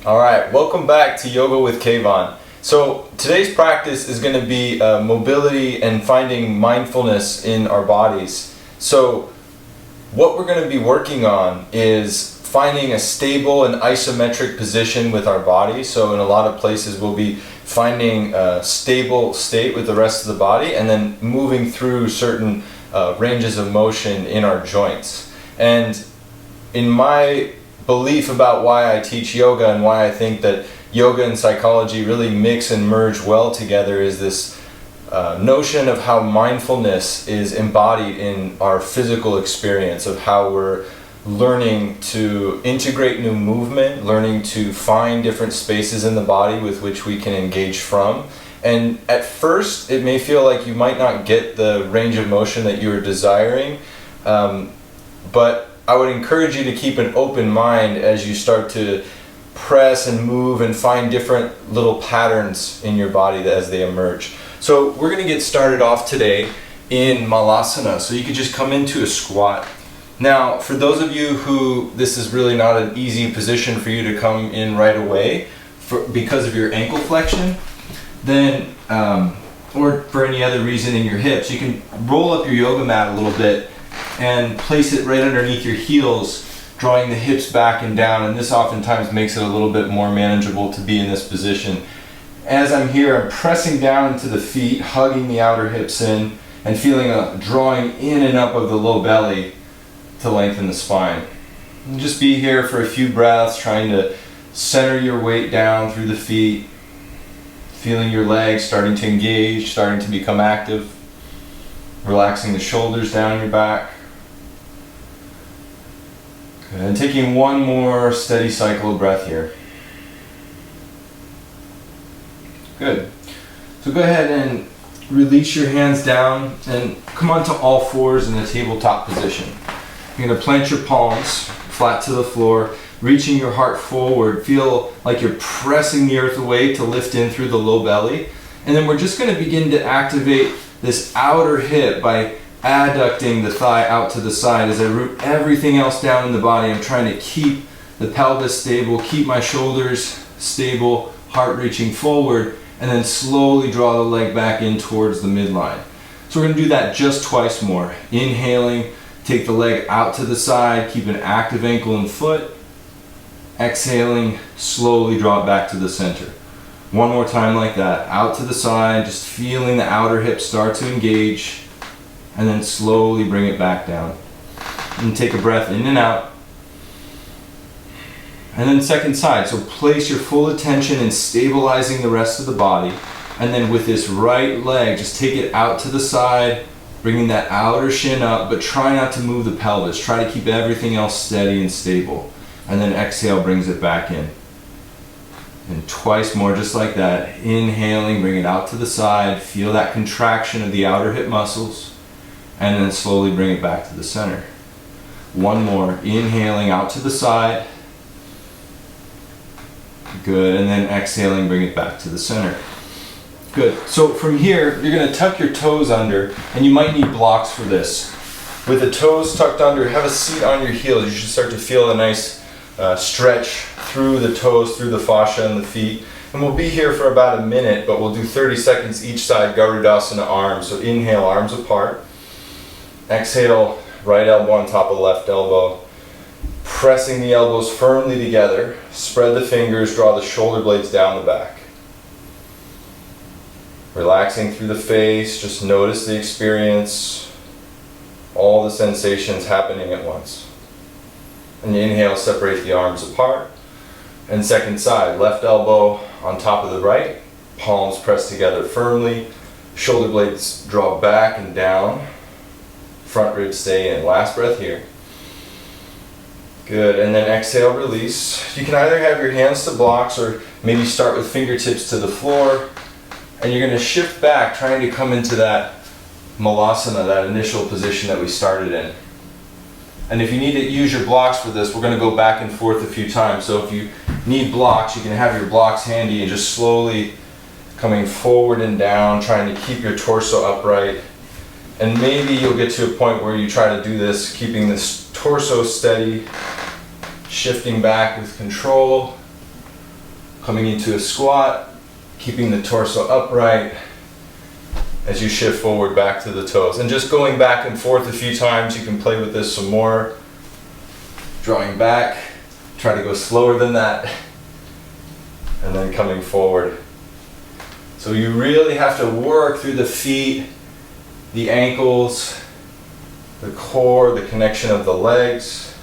All right, welcome back to Yoga with Kayvon. So today's practice is going to be mobility and finding mindfulness in our bodies. So what we're going to be working on is finding a stable and isometric position with our body. So in a lot of places we'll be finding a stable state with the rest of the body and then moving through certain ranges of motion in our joints. And in my belief about why I teach yoga and why I think that yoga and psychology really mix and merge well together is this notion of how mindfulness is embodied in our physical experience, of how we're learning to integrate new movement, learning to find different spaces in the body with which we can engage from. And at first it may feel like you might not get the range of motion that you are desiring, but I would encourage you to keep an open mind as you start to press and move and find different little patterns in your body as they emerge. So we're going to get started off today in Malasana. So you could just come into a squat. Now, for those of you who this is really not an easy position for you to come in right away because of your ankle flexion, then or for any other reason in your hips, you can roll up your yoga mat a little bit and place it right underneath your heels, drawing the hips back and down, and this oftentimes makes it a little bit more manageable to be in this position. As I'm here, I'm pressing down into the feet, hugging the outer hips in, and feeling a drawing in and up of the low belly to lengthen the spine. And just be here for a few breaths, trying to center your weight down through the feet, feeling your legs starting to engage, starting to become active, relaxing the shoulders down your back. Good. And taking one more steady cycle of breath here. Good. So go ahead and release your hands down and come onto all fours in the tabletop position. You're going to plant your palms flat to the floor, reaching your heart forward. Feel like you're pressing the earth away to lift in through the low belly. And then we're just going to begin to activate this outer hip by adducting the thigh out to the side. As I root everything else down in the body, I'm trying to keep the pelvis stable, keep my shoulders stable, heart reaching forward, and then slowly draw the leg back in towards the midline. So we're going to do that just twice more. Inhaling, take the leg out to the side, keep an active ankle and foot. Exhaling, slowly draw it back to the center. One more time like that, out to the side, just feeling the outer hip start to engage, and then slowly bring it back down. And take a breath in and out. And then second side, so place your full attention in stabilizing the rest of the body, and then with this right leg, just take it out to the side, bringing that outer shin up, but try not to move the pelvis. Try to keep everything else steady and stable. And then exhale brings it back in. And twice more just like that. Inhaling, bring it out to the side. Feel that contraction of the outer hip muscles. And then slowly bring it back to the center. One more. Inhaling out to the side. Good. And then exhaling, bring it back to the center. Good. So from here, you're going to tuck your toes under, and you might need blocks for this. With the toes tucked under, have a seat on your heels. You should start to feel a nice stretch through the toes, through the fascia and the feet. And we'll be here for about a minute, but we'll do 30 seconds each side, Garudasana arms. So inhale, arms apart. Exhale, right elbow on top of left elbow. Pressing the elbows firmly together. Spread the fingers, draw the shoulder blades down the back. Relaxing through the face, just notice the experience. All the sensations happening at once. And you inhale, separate the arms apart. And second side, left elbow on top of the right, palms pressed together firmly, shoulder blades draw back and down, front ribs stay in. Last breath here. Good, and then exhale, release. You can either have your hands to blocks or maybe start with fingertips to the floor, and you're going to shift back, trying to come into that Malasana, that initial position that we started in. And if you need to use your blocks for this, we're going to go back and forth a few times. So if you need blocks, you can have your blocks handy and just slowly coming forward and down, trying to keep your torso upright. And maybe you'll get to a point where you try to do this, keeping this torso steady, shifting back with control, Coming into a squat, keeping the torso upright as you shift forward back to the toes. And just going back and forth a few times. You can play with this some more. Drawing back, try to go slower than that. And then coming forward. So you really have to work through the feet, the ankles, the core, the connection of the legs,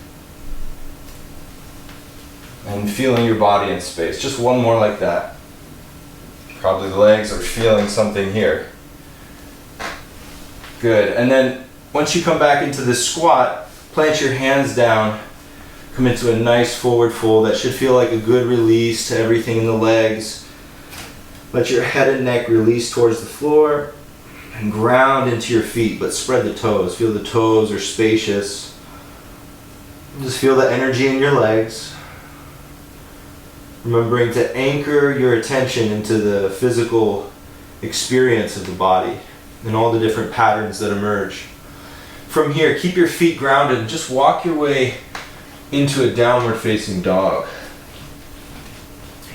and feeling your body in space. Just one more like that. Probably the legs are feeling something here. Good. And then once you come back into this squat, plant your hands down, come into a nice forward fold. That should feel like a good release to everything in the legs. Let your head and neck release towards the floor and ground into your feet, but spread the toes. Feel the toes are spacious. Just feel the energy in your legs. Remembering to anchor your attention into the physical experience of the body and all the different patterns that emerge. From here, keep your feet grounded and just walk your way into a downward facing dog.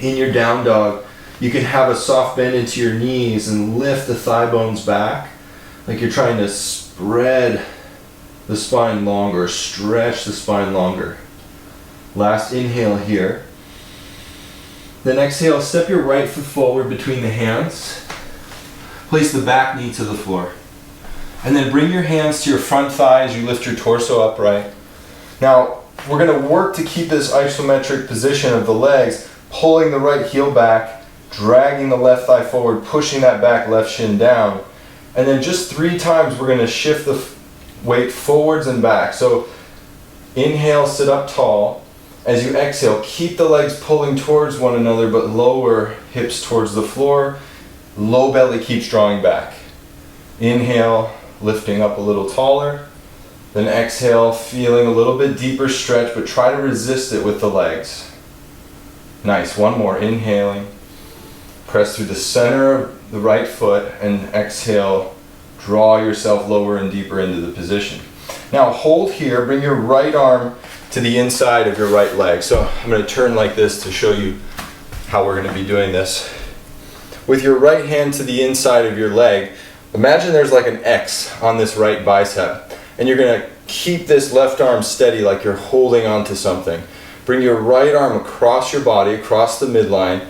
In your down dog, you can have a soft bend into your knees and lift the thigh bones back like you're trying to spread the spine longer, stretch the spine longer. Last inhale here. Then exhale, step your right foot forward between the hands. Place the back knee to the floor. And then bring your hands to your front thigh as you lift your torso upright. Now, we're going to work to keep this isometric position of the legs, pulling the right heel back, dragging the left thigh forward, pushing that back left shin down. And then just 3 times we're going to shift the weight forwards and back. So inhale, sit up tall. As you exhale, keep the legs pulling towards one another, but lower hips towards the floor. Low belly keeps drawing back. Inhale, lifting up a little taller. Then exhale, feeling a little bit deeper stretch, but try to resist it with the legs. Nice, one more, inhaling. Press through the center of the right foot and exhale, draw yourself lower and deeper into the position. Now hold here, bring your right arm to the inside of your right leg. So I'm going to turn like this to show you how we're going to be doing this. With your right hand to the inside of your leg, imagine there's like an X on this right bicep. And you're going to keep this left arm steady like you're holding onto something. Bring your right arm across your body, across the midline,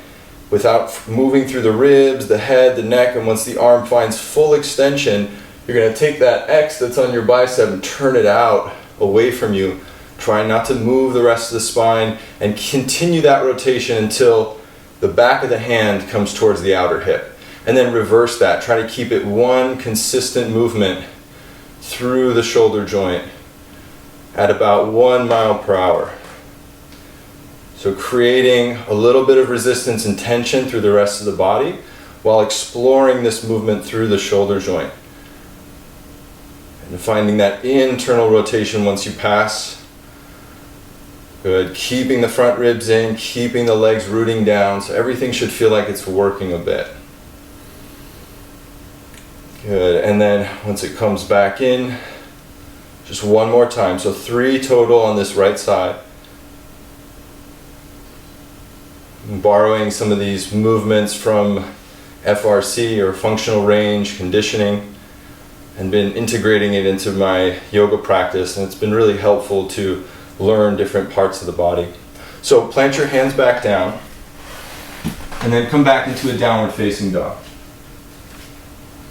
without moving through the ribs, the head, the neck, and once the arm finds full extension, you're going to take that X that's on your bicep and turn it out away from you. Try not to move the rest of the spine and continue that rotation until the back of the hand comes towards the outer hip. And then reverse that. Try to keep it one consistent movement through the shoulder joint at about 1 mile per hour. So creating a little bit of resistance and tension through the rest of the body while exploring this movement through the shoulder joint. And finding that internal rotation once you pass. Good. Keeping the front ribs in, keeping the legs rooting down, so everything should feel like it's working a bit. Good. And then once it comes back in, just one more time. So 3 total on this right side. I'm borrowing some of these movements from FRC or functional range conditioning and been integrating it into my yoga practice, and it's been really helpful to learn different parts of the body. So plant your hands back down and then come back into a downward facing dog.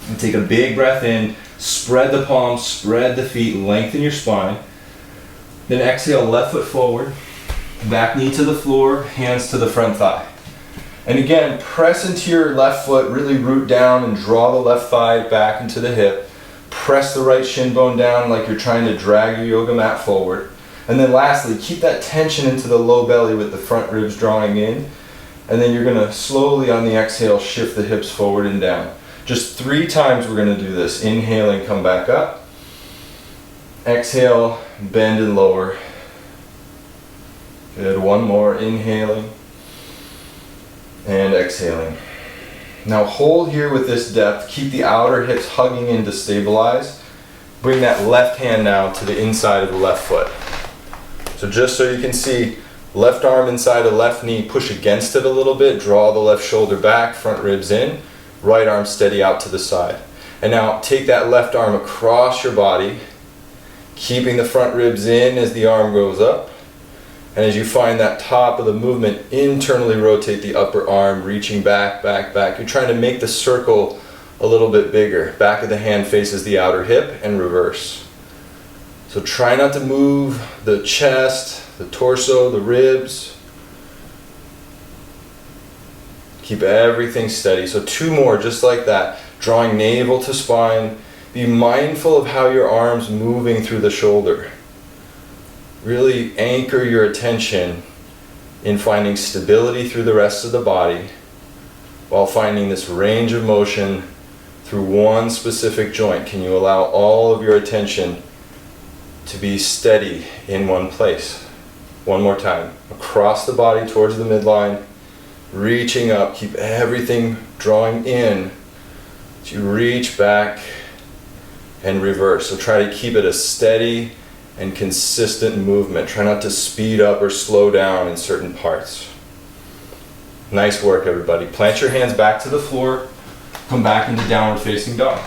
And take a big breath in, spread the palms, spread the feet, lengthen your spine. Then exhale, left foot forward, back knee to the floor, hands to the front thigh. And again, press into your left foot, really root down and draw the left thigh back into the hip. Press the right shin bone down like you're trying to drag your yoga mat forward. And then lastly, keep that tension into the low belly with the front ribs drawing in. And then you're going to slowly on the exhale shift the hips forward and down. Just 3 times we're going to do this. Inhaling, come back up. Exhale, bend and lower. Good, one more. Inhaling and exhaling. Now hold here with this depth. Keep the outer hips hugging in to stabilize. Bring that left hand now to the inside of the left foot. So just so you can see, Left arm inside the left knee, push against it a little bit, draw the left shoulder back, front ribs in, right arm steady out to the side. And now take that left arm across your body, keeping the front ribs in as the arm goes up. And as you find that top of the movement, internally rotate the upper arm, reaching back, back, back. You're trying to make the circle a little bit bigger. Back of the hand faces the outer hip and reverse. So try not to move the chest, the torso, the ribs. Keep everything steady. So 2 more just like that. Drawing navel to spine. Be mindful of how your arm's moving through the shoulder. Really anchor your attention in finding stability through the rest of the body while finding this range of motion through one specific joint. Can you allow all of your attention to be steady in one place? One more time. Across the body towards the midline, reaching up. Keep everything drawing in as you reach back and reverse. So try to keep it a steady and consistent movement. Try not to speed up or slow down in certain parts. Nice work, everybody. Plant your hands back to the floor. Come back into downward facing dog.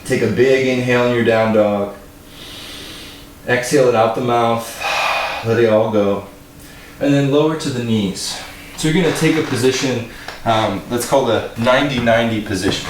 Take a big inhale in your down dog. Exhale it out the mouth. Let it all go. And then lower to the knees. So you're going to take a position, let's call the 90-90 position.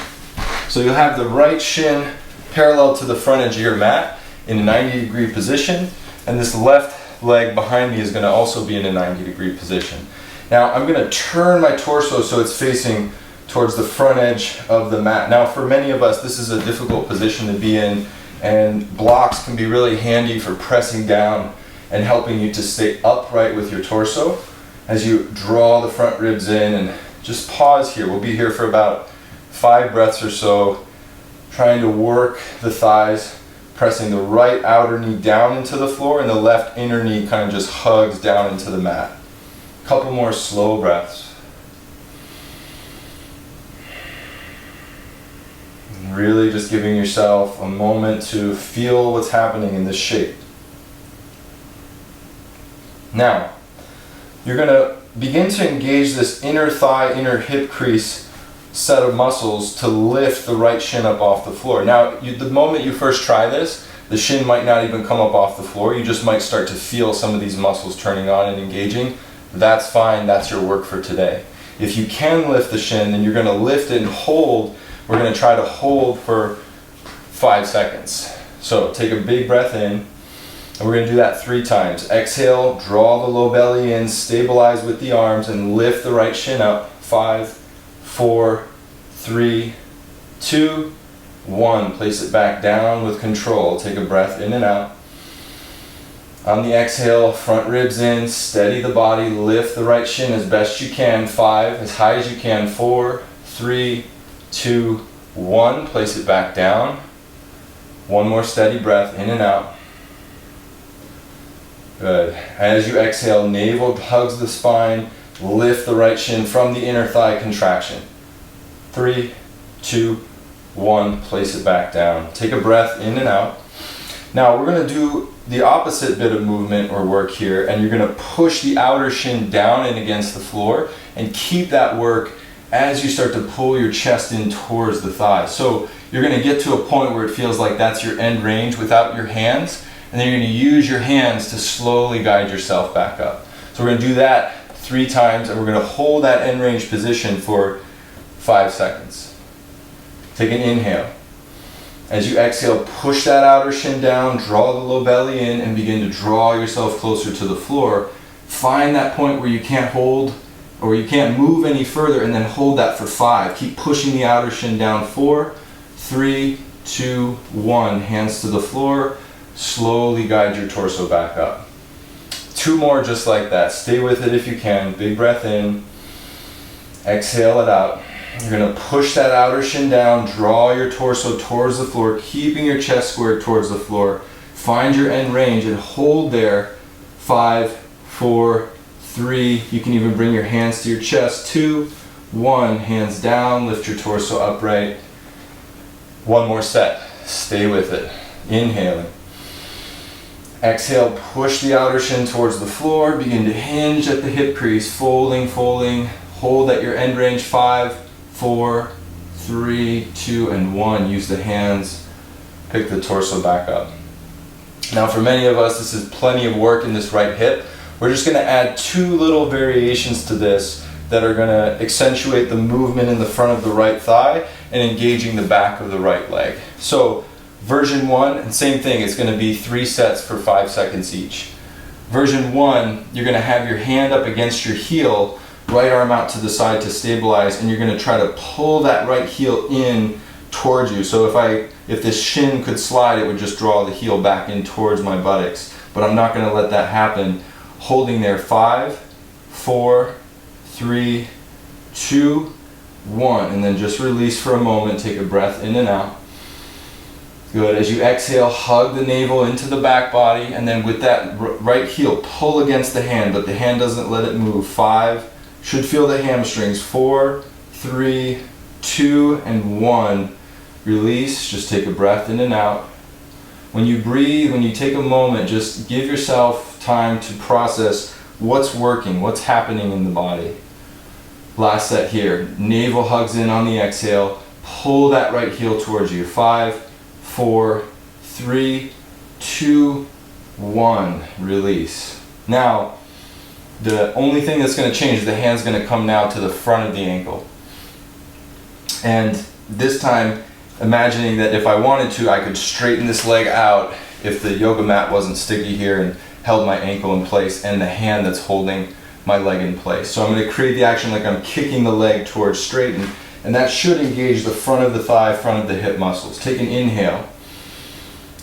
So you'll have the right shin parallel to the front edge of your mat in a 90-degree position, and this left leg behind me is going to also be in a 90-degree position. Now I'm going to turn my torso so it's facing towards the front edge of the mat. Now for many of us this is a difficult position to be in, and blocks can be really handy for pressing down and helping you to stay upright with your torso as you draw the front ribs in. And just pause here. We'll be here for about 5 breaths or so, trying to work the thighs, pressing the right outer knee down into the floor and the left inner knee kind of just hugs down into the mat. A couple more slow breaths. And really just giving yourself a moment to feel what's happening in this shape. Now, you're going to begin to engage this inner thigh, inner hip crease set of muscles to lift the right shin up off the floor. Now, the moment you first try this, the shin might not even come up off the floor. You just might start to feel some of these muscles turning on and engaging. That's fine. That's your work for today. If you can lift the shin, then you're going to lift it and hold. We're going to try to hold for 5 seconds. So take a big breath in. And we're going to do that 3 times. Exhale, draw the low belly in, stabilize with the arms, and lift the right shin up. 5, 4, 3, 2, 1. Place it back down with control. Take a breath in and out. On the exhale, front ribs in, steady the body, lift the right shin as best you can. 5, as high as you can. 4, 3, 2, 1. Place it back down. 1 more steady breath in and out. Good. As you exhale, navel hugs the spine. Lift the right shin from the inner thigh contraction. 3, 2, 1. Place it back down. Take a breath in and out. Now we're going to do the opposite bit of movement or work here, and you're going to push the outer shin down and against the floor and keep that work as you start to pull your chest in towards the thighs. So you're going to get to a point where it feels like that's your end range without your hands, and then you're going to use your hands to slowly guide yourself back up. So we're going to do that 3 times, and we're going to hold that end range position for 5 seconds. Take an inhale. As you exhale, push that outer shin down, draw the low belly in, and begin to draw yourself closer to the floor. Find that point where you can't hold or you can't move any further, and then hold that for 5. Keep pushing the outer shin down. 4, 3, 2, 1. Hands to the floor. Slowly guide your torso back up. 2 more just like that. Stay with it if you can. Big breath in. Exhale it out. You're going to push that outer shin down, draw your torso towards the floor, keeping your chest squared towards the floor. Find your end range and hold there. 5, 4, 3. You can even bring your hands to your chest. 2, 1. Hands down, lift your torso upright. 1 more set. Stay with it. Inhaling. Exhale, push the outer shin towards the floor. Begin to hinge at the hip crease, folding, folding. Hold at your end range. 5, 4, 3, 2, and 1. Use the hands. Pick the torso back up. Now for many of us, this is plenty of work in this right hip. We're just going to add 2 little variations to this that are going to accentuate the movement in the front of the right thigh and engaging the back of the right leg. So version 1, and same thing, it's going to be 3 sets for 5 seconds each. Version 1, you're going to have your hand up against your heel, right arm out to the side to stabilize, and you're going to try to pull that right heel in towards you. So if this shin could slide, it would just draw the heel back in towards my buttocks. But I'm not going to let that happen. Holding there, 5, 4, 3, 2, 1, and then just release for a moment. Take a breath in and out. Good. As you exhale, hug the navel into the back body, and then with that right heel, pull against the hand, but the hand doesn't let it move. 5, should feel the hamstrings. 4, 3, 2, and 1. Release. Just take a breath in and out. When you breathe, when you take a moment, just give yourself time to process what's working, what's happening in the body. Last set here. Navel hugs in on the exhale. Pull that right heel towards you. 5, 4, 3, 2, 1. Release. Now, the only thing that's going to change is the hand's going to come now to the front of the ankle. And this time, imagining that if I wanted to, I could straighten this leg out if the yoga mat wasn't sticky here and held my ankle in place, and the hand that's holding my leg in place. So I'm going to create the action like I'm kicking the leg towards straighten, and that should engage the front of the thigh, front of the hip muscles. Take an inhale.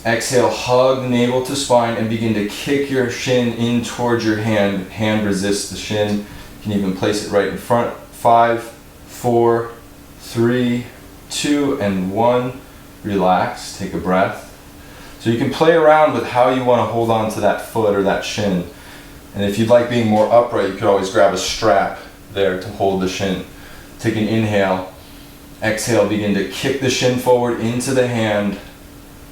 Exhale, hug the navel to spine and begin to kick your shin in towards your hand. Hand resists the shin. You can even place it right in front. 5, 4, 3, 2, and 1. Relax. Take a breath. So you can play around with how you want to hold on to that foot or that shin. And if you'd like being more upright, you could always grab a strap there to hold the shin. Take an inhale. Exhale, begin to kick the shin forward into the hand.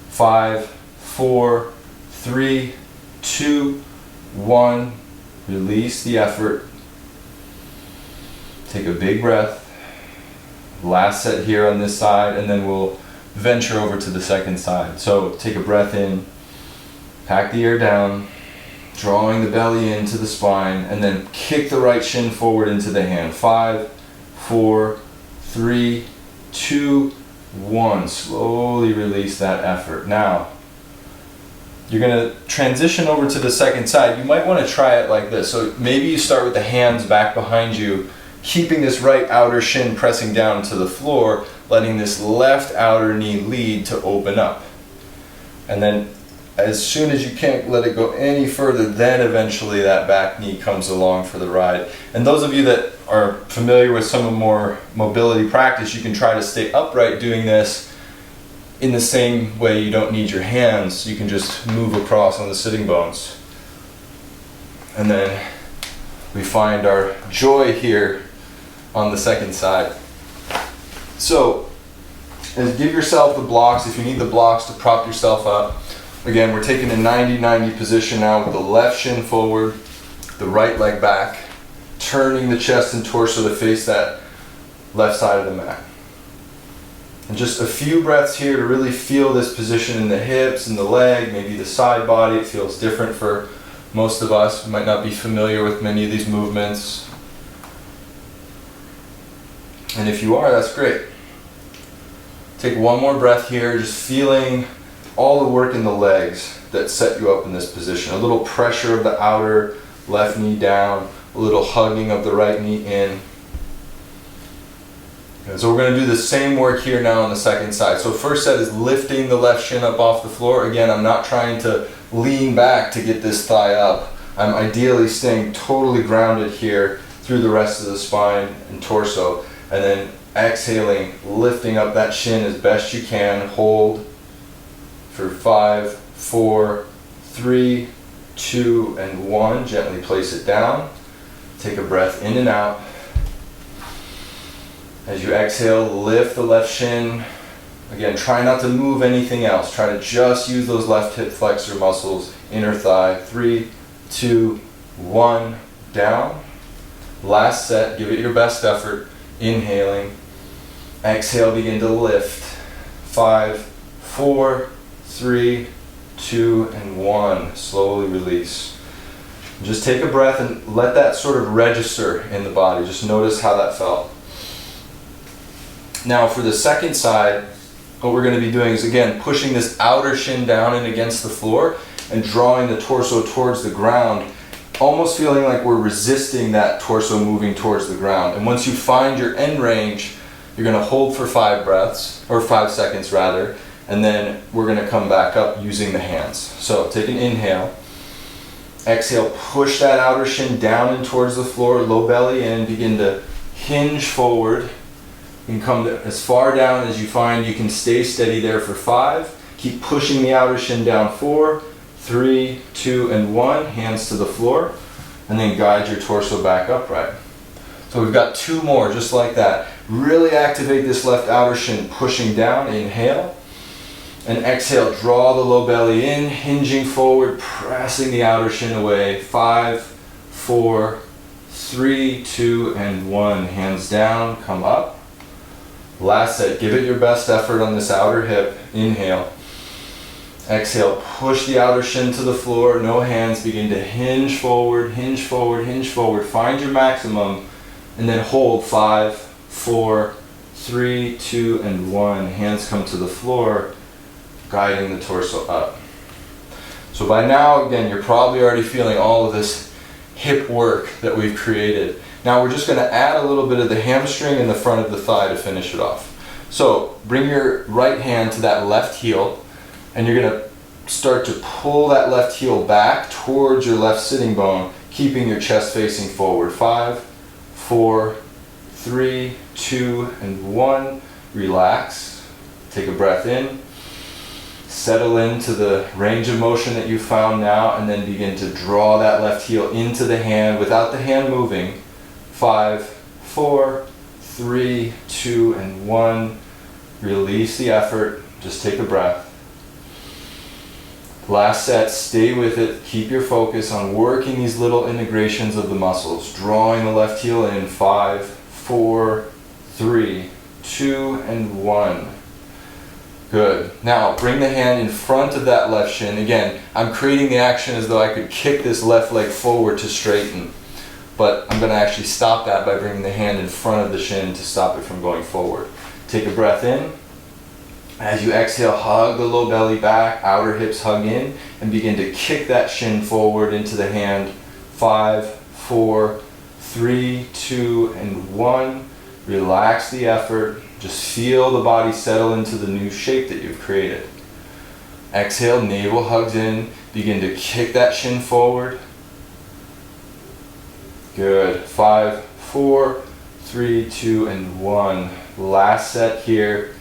5, 4, 3, 2, 1. Release the effort. Take a big breath. Last set here on this side, and then we'll venture over to the second side. So take a breath in, pack the air down, drawing the belly into the spine, and then kick the right shin forward into the hand. 5, 4, 3, 2, 1. Slowly release that effort. Now, you're going to transition over to the second side. You might want to try it like this. So maybe you start with the hands back behind you, keeping this right outer shin pressing down to the floor, letting this left outer knee lead to open up. And then as soon as you can't let it go any further, then eventually that back knee comes along for the ride. And those of you that are familiar with some more mobility practice, you can try to stay upright doing this in the same way. You don't need your hands. You can just move across on the sitting bones. And then we find our joy here on the second side. So, give yourself the blocks, if you need the blocks to prop yourself up. Again, we're taking a 90-90 position now with the left shin forward, the right leg back, turning the chest and torso to face that left side of the mat. And just a few breaths here to really feel this position in the hips and the leg, maybe the side body. It feels different for most of us. We might not be familiar with many of these movements. And if you are, that's great. Take one more breath here, just feeling all the work in the legs that set you up in this position. A little pressure of the outer left knee down, a little hugging of the right knee in. And so we're going to do the same work here now on the second side. So first set is lifting the left shin up off the floor. Again, I'm not trying to lean back to get this thigh up. I'm ideally staying totally grounded here through the rest of the spine and torso. And then exhaling, lifting up that shin as best you can. Hold for 5, 4, 3, 2, and 1. Gently place it down. Take a breath in and out. As you exhale, lift the left shin. Again, try not to move anything else. Try to just use those left hip flexor muscles inner thigh. 3, 2, 1, down. Last set, give it your best effort. Inhaling. Exhale, begin to lift. 5, 4, 3, 2, and 1. Slowly release. Just take a breath and let that sort of register in the body. Just notice how that felt. Now for the second side, what we're going to be doing is again pushing this outer shin down and against the floor and drawing the torso towards the ground, almost feeling like we're resisting that torso moving towards the ground. And once you find your end range, you're going to hold for 5 breaths, or 5 seconds rather, and then we're going to come back up using the hands. So take an inhale. Exhale, push that outer shin down and towards the floor, low belly in, begin to hinge forward. You can come as far down as you find you can stay steady there for 5. Keep pushing the outer shin down. 4, 3, 2, and 1. Hands to the floor. And then guide your torso back upright. So we've got 2 more just like that. Really activate this left outer shin, pushing down. Inhale. And exhale, draw the low belly in, hinging forward, pressing the outer shin away. 5, 4, 3, 2, and 1. Hands down, come up. Last set, give it your best effort on this outer hip. Inhale. Exhale, push the outer shin to the floor, no hands, begin to hinge forward, hinge forward, hinge forward. Find your maximum, and then hold. 5, 4, 3, 2, and 1. Hands come to the floor, guiding the torso up. So by now, again, you're probably already feeling all of this hip work that we've created. Now we're just going to add a little bit of the hamstring and the front of the thigh to finish it off. So bring your right hand to that left heel, and you're going to start to pull that left heel back towards your left sitting bone, keeping your chest facing forward. 5, 4, 3, 2, and 1. Relax. Take a breath in. Settle into the range of motion that you found now, and then begin to draw that left heel into the hand without the hand moving. 5, 4, 3, 2, and 1. Release the effort. Just take a breath. Last set, stay with it. Keep your focus on working these little integrations of the muscles. Drawing the left heel in. 5, 4, 3, 2, and 1. Good. Now bring the hand in front of that left shin. Again, I'm creating the action as though I could kick this left leg forward to straighten. But I'm going to actually stop that by bringing the hand in front of the shin to stop it from going forward. Take a breath in. As you exhale, hug the low belly back, outer hips hug in, and begin to kick that shin forward into the hand. 5, 4, 3, 2, and 1. Relax the effort. Just feel the body settle into the new shape that you've created. Exhale, navel hugs in. Begin to kick that shin forward. Good. 5, 4, 3, 2, and 1. Last set here.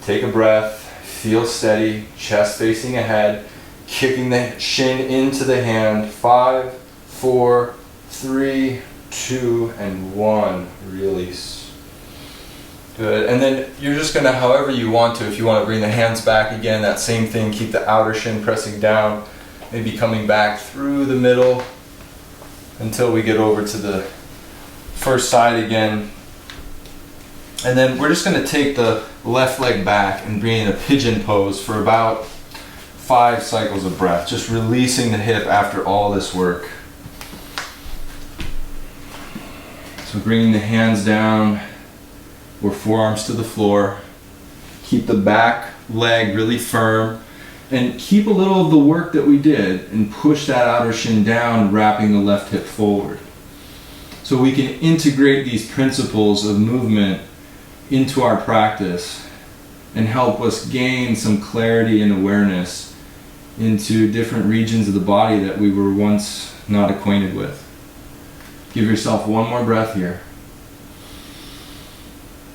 Take a breath. Feel steady. Chest facing ahead. Kicking the shin into the hand. 5, 4, 3, 2, and 1. Release. Good. And then you're just going to, however you want to, if you want to bring the hands back again, that same thing, keep the outer shin pressing down, maybe coming back through the middle until we get over to the first side again. And then we're just going to take the left leg back and bring in a pigeon pose for about 5 cycles of breath, just releasing the hip after all this work. So bringing the hands down or forearms to the floor. Keep the back leg really firm and keep a little of the work that we did and push that outer shin down, wrapping the left hip forward. So we can integrate these principles of movement into our practice and help us gain some clarity and awareness into different regions of the body that we were once not acquainted with. Give yourself one more breath here.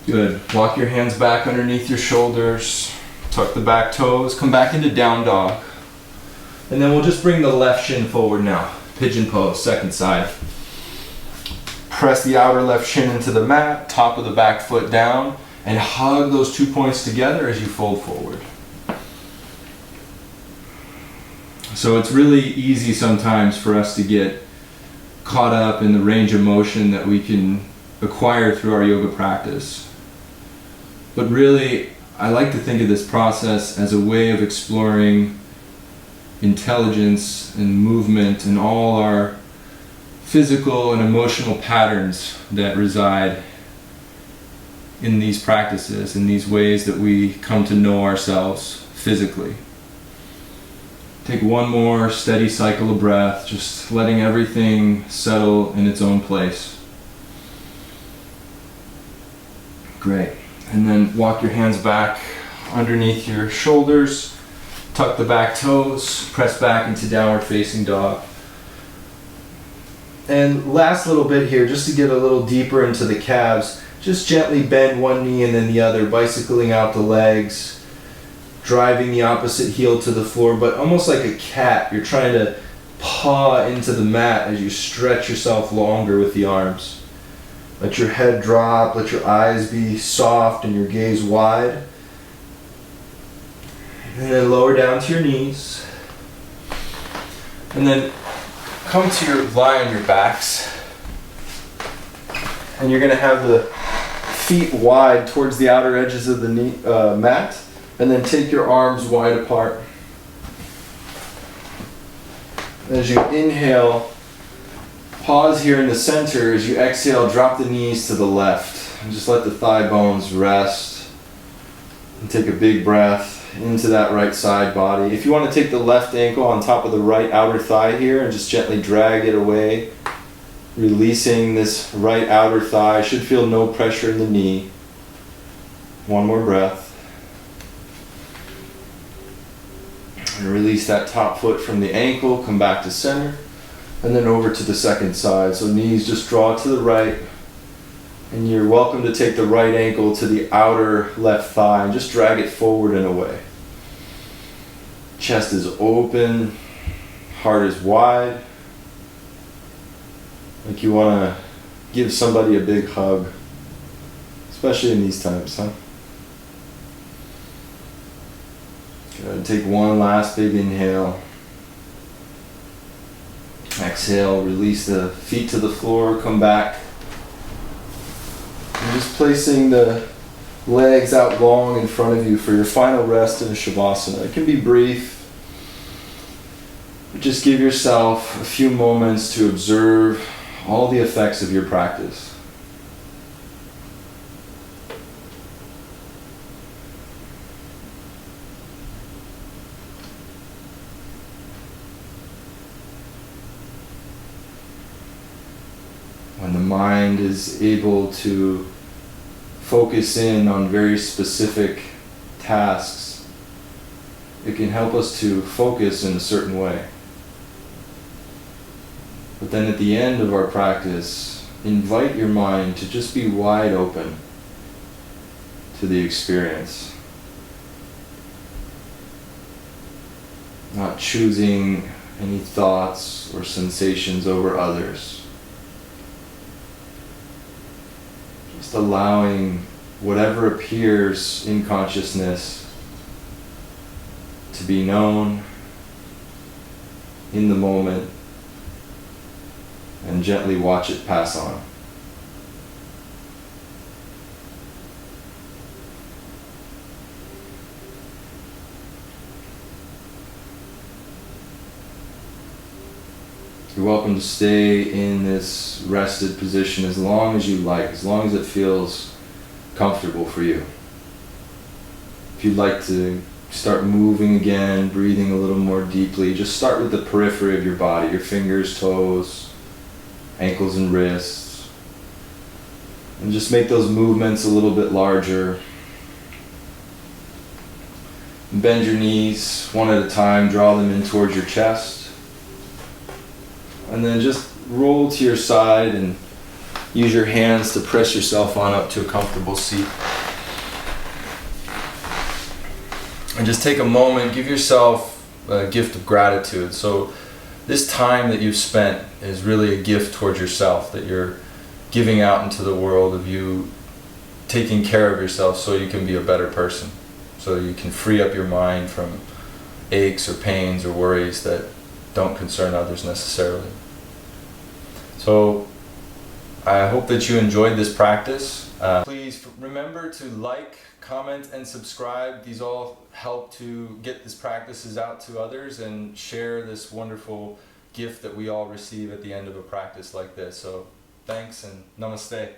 Good. Walk your hands back underneath your shoulders. Tuck the back toes. Come back into down dog. And then we'll just bring the left shin forward now. Pigeon pose, second side. Press the outer left shin into the mat, top of the back foot down, and hug those 2 points together as you fold forward. So it's really easy sometimes for us to get caught up in the range of motion that we can acquire through our yoga practice. But really, I like to think of this process as a way of exploring intelligence and movement and all our physical and emotional patterns that reside in these practices, in these ways that we come to know ourselves physically. Take one more steady cycle of breath, just letting everything settle in its own place. Great. And then walk your hands back underneath your shoulders, tuck the back toes, press back into downward facing dog. And last little bit here, just to get a little deeper into the calves, just gently bend one knee and then the other, bicycling out the legs, driving the opposite heel to the floor, but almost like a cat. You're trying to paw into the mat as you stretch yourself longer with the arms. Let your head drop, let your eyes be soft and your gaze wide. And then lower down to your knees. And then come to lie on your backs. And you're going to have the feet wide towards the outer edges of the mat. And then take your arms wide apart. As you inhale, pause here in the center. As you exhale, drop the knees to the left. And just let the thigh bones rest. And take a big breath into that right side body. If you want to take the left ankle on top of the right outer thigh here and just gently drag it away, releasing this right outer thigh. Should feel no pressure in the knee. One more breath. And release that top foot from the ankle, come back to center, and then over to the second side. So knees just draw to the right, and you're welcome to take the right ankle to the outer left thigh and just drag it forward and away. Chest is open, heart is wide, like you want to give somebody a big hug, especially in these times, huh? Good. Take one last big inhale. Exhale, release the feet to the floor, come back. And just placing the legs out long in front of you for your final rest in a Shavasana. It can be brief, but just give yourself a few moments to observe all the effects of your practice. When the mind is able to focus in on very specific tasks, it can help us to focus in a certain way. But then at the end of our practice, invite your mind to just be wide open to the experience. Not choosing any thoughts or sensations over others. Just allowing whatever appears in consciousness to be known in the moment and gently watch it pass on. You're welcome to stay in this rested position as long as you like, as long as it feels comfortable for you. If you'd like to start moving again, breathing a little more deeply, just start with the periphery of your body, your fingers, toes, ankles and wrists. And just make those movements a little bit larger. Bend your knees one at a time, draw them in towards your chest. And then just roll to your side and use your hands to press yourself on up to a comfortable seat. And just take a moment, give yourself a gift of gratitude. So this time that you've spent is really a gift towards yourself, that you're giving out into the world, of you taking care of yourself so you can be a better person, so you can free up your mind from aches or pains or worries that don't concern others necessarily. So I hope that you enjoyed this practice. Please remember to like, comment, and subscribe. These all help to get these practices out to others and share this wonderful gift that we all receive at the end of a practice like this. So thanks and namaste.